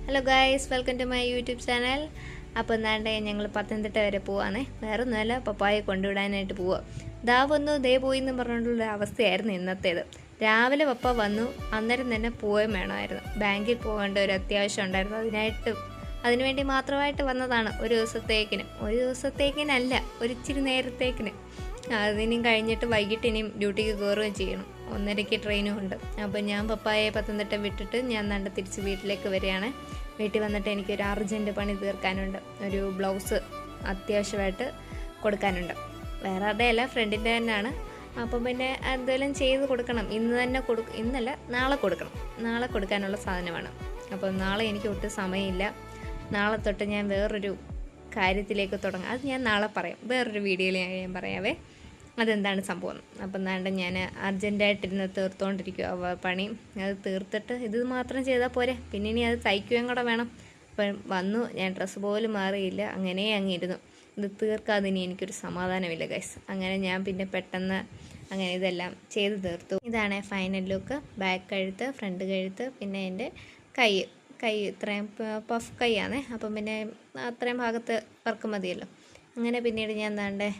Hello guys, welcome to my YouTube channel. അപ്പോൾ എന്താണ്ട് ഞങ്ങൾ പത്തനംതിട്ട വരെ പോവാണേ. വേറെ ഒന്നുമല്ല, പപ്പായെ കൊണ്ടുവിടാനായിട്ട് പോവുക. ദാ വന്നു ദേ പോയി എന്ന് പറഞ്ഞുകൊണ്ടുള്ള അവസ്ഥയായിരുന്നു ഇന്നത്തേത്. രാവിലെ പപ്പ വന്നു, അന്നേരം തന്നെ പോവുകയും വേണമായിരുന്നു. ബാങ്കിൽ പോകേണ്ട ഒരു അത്യാവശ്യം ഉണ്ടായിരുന്നു. അതിനുവേണ്ടി മാത്രമായിട്ട് വന്നതാണ്. ഒരു ദിവസത്തേക്കിനല്ല, ഒരു ഇച്ചിരി നേരത്തേക്കിന്. അതിനും കഴിഞ്ഞിട്ട് വൈകിട്ട് ഇനിയും ഡ്യൂട്ടിക്ക് കയറുകയും ചെയ്യണം. 1:30 ട്രെയിനും ഉണ്ട്. അപ്പോൾ ഞാൻ പപ്പായെ പത്തനംതിട്ട വിട്ടിട്ട് ഞാൻ തിരിച്ച് വീട്ടിലേക്ക് വരികയാണ്. വീട്ടിൽ വന്നിട്ട് എനിക്കൊരു അർജൻറ്റ് പണി തീർക്കാനുണ്ട്. ഒരു ബ്ലൗസ് അത്യാവശ്യമായിട്ട് കൊടുക്കാനുണ്ട്. വേറെ ആരുടെയല്ല, ഫ്രണ്ടിൻ്റെ തന്നെയാണ്. അപ്പോൾ പിന്നെ എന്തെങ്കിലും ചെയ്ത് കൊടുക്കണം. ഇന്നല്ല, നാളെ കൊടുക്കണം. നാളെ കൊടുക്കാനുള്ള സാധനമാണ്. അപ്പോൾ നാളെ എനിക്ക് ഒട്ടും സമയമില്ല. നാളെ തൊട്ട് ഞാൻ വേറൊരു കാര്യത്തിലേക്ക് തുടങ്ങാം. അത് ഞാൻ നാളെ പറയാം. വേറൊരു വീഡിയോയിൽ ഞാൻ പറയാവേ അതെന്താണ് സംഭവം. അപ്പം എന്താണ്ട് ഞാൻ അർജൻറ്റായിട്ടിരുന്ന് തീർത്തുകൊണ്ടിരിക്കുക പണി. അത് തീർത്തിട്ട് ഇത് മാത്രം ചെയ്താൽ പോരെ, പിന്നെ ഇനി അത് തയ്ക്കുകയും കൂടെ വേണം. അപ്പം വന്നു, ഞാൻ ഡ്രസ്സ് പോലും മാറിയില്ല, അങ്ങനെ അങ്ങിരുന്നു. ഇത് തീർക്കാതെ ഇനി എനിക്കൊരു സമാധാനമില്ല ഗൈസ്. അങ്ങനെ ഞാൻ പിന്നെ പെട്ടെന്ന് അങ്ങനെ ഇതെല്ലാം ചെയ്ത് തീർത്തു. ഇതാണ് ഫൈനൽ ലുക്ക്. ബാക്ക് കഴുത്ത്, ഫ്രണ്ട് കഴുത്ത്, പിന്നെ എൻ്റെ കൈ ഇത്രയും പഫ് കൈയാണേ. അപ്പം പിന്നെ അത്രയും ഭാഗത്ത് വർക്ക് മതിയല്ലോ. അങ്ങനെ പിന്നീട് ഞാൻ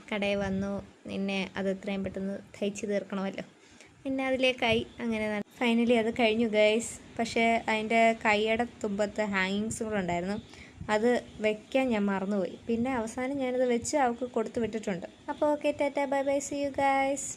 കടയിൽ വന്നു. പിന്നെ അത് എത്രയും പെട്ടെന്ന് തയ്ച്ച് തീർക്കണമല്ലോ. പിന്നെ അതിലേക്കായി അങ്ങനെ ഫൈനലി അത് കഴിഞ്ഞു ഗൈസ്. പക്ഷേ അതിൻ്റെ കൈയുടെ തുമ്പത്ത് ഹാങ്ങിങ്സും കൂടെ ഉണ്ടായിരുന്നു. അത് വെക്കാൻ ഞാൻ മറന്നുപോയി. പിന്നെ അവസാനം ഞാനത് വെച്ച് അവൾക്ക് കൊടുത്തു വിട്ടിട്ടുണ്ട്. അപ്പോൾ okay, tata, bye bye, see you guys.